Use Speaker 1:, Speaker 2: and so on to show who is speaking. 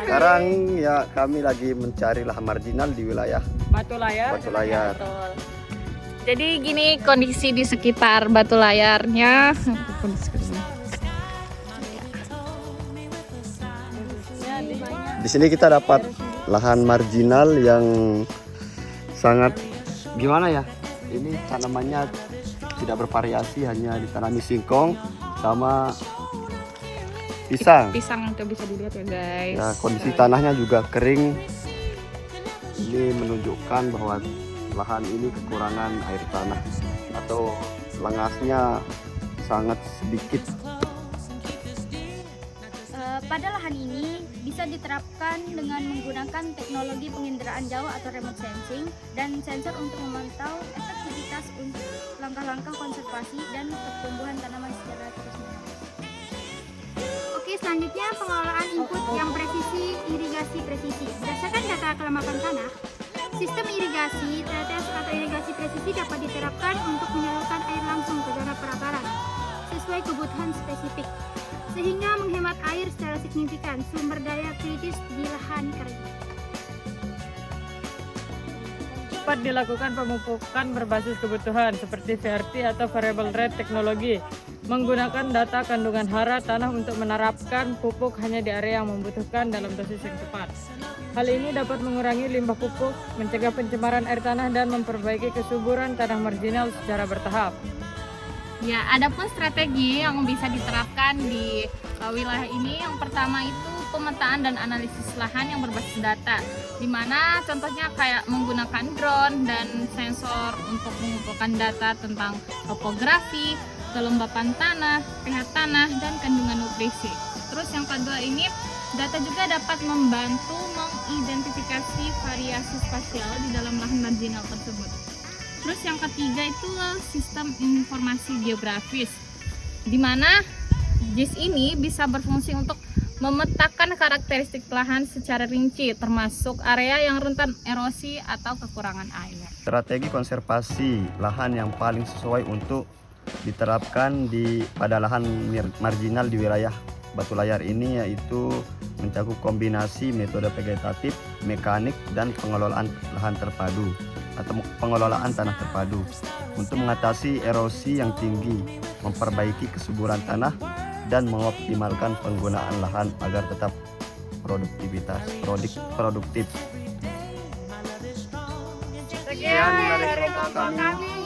Speaker 1: Sekarang ya kami lagi mencari lahan marginal di wilayah
Speaker 2: Batu Layar.
Speaker 1: Batu Layar.
Speaker 3: Betul. Jadi gini kondisi di sekitar Batu Layarnya.
Speaker 1: Di sini kita dapat lahan marginal yang sangat gimana ya? Ini tanamannya tidak bervariasi, hanya ditanami singkong sama pisang.
Speaker 3: Pisang itu bisa dilihat ya guys.
Speaker 1: Ya, kondisi tanahnya juga kering. Ini menunjukkan bahwa lahan ini kekurangan air tanah atau lengasnya sangat sedikit.
Speaker 4: Pada lahan ini bisa diterapkan dengan menggunakan teknologi penginderaan jauh atau remote sensing dan sensor untuk memantau efektivitas untuk langkah-langkah konservasi dan pertumbuhan tanaman secara terus-menerus. Oke, selanjutnya pengelolaan input yang presisi, irigasi presisi. Berdasarkan data kelemakan tanah, sistem irigasi tetes atau irigasi presisi dapat diterapkan untuk menyalurkan air langsung ke zona perakaran sesuai kebutuhan spesifik, sehingga menghemat air secara signifikan, sumber daya kritis di lahan kering.
Speaker 2: Dapat dilakukan pemupukan berbasis kebutuhan seperti VRT atau variable rate teknologi, menggunakan data kandungan hara tanah untuk menerapkan pupuk hanya di area yang membutuhkan dalam dosis yang tepat. Hal ini dapat mengurangi limbah pupuk, mencegah pencemaran air tanah, dan memperbaiki kesuburan tanah marginal secara bertahap.
Speaker 3: Ya, ada pun strategi yang bisa diterapkan di wilayah ini. Yang pertama itu pemetaan dan analisis lahan yang berbasis data, di mana contohnya kayak menggunakan drone dan sensor untuk mengumpulkan data tentang topografi, kelembapan tanah, pH tanah, dan kandungan nutrisi. Terus yang kedua ini, data juga dapat membantu mengidentifikasi variasi spasial di dalam lahan marginal tersebut. Terus yang ketiga itu sistem informasi geografis, di mana JIS ini bisa berfungsi untuk memetakan karakteristik lahan secara rinci, termasuk area yang rentan erosi atau kekurangan air.
Speaker 1: Strategi konservasi lahan yang paling sesuai untuk diterapkan pada lahan marginal di wilayah Batu Layar ini yaitu mencakup kombinasi metode vegetatif, mekanik, dan pengelolaan lahan terpadu atau pengelolaan tanah terpadu untuk mengatasi erosi yang tinggi, memperbaiki kesuburan tanah, dan mengoptimalkan penggunaan lahan agar tetap produktif.
Speaker 3: Sekian dari kelompok kami.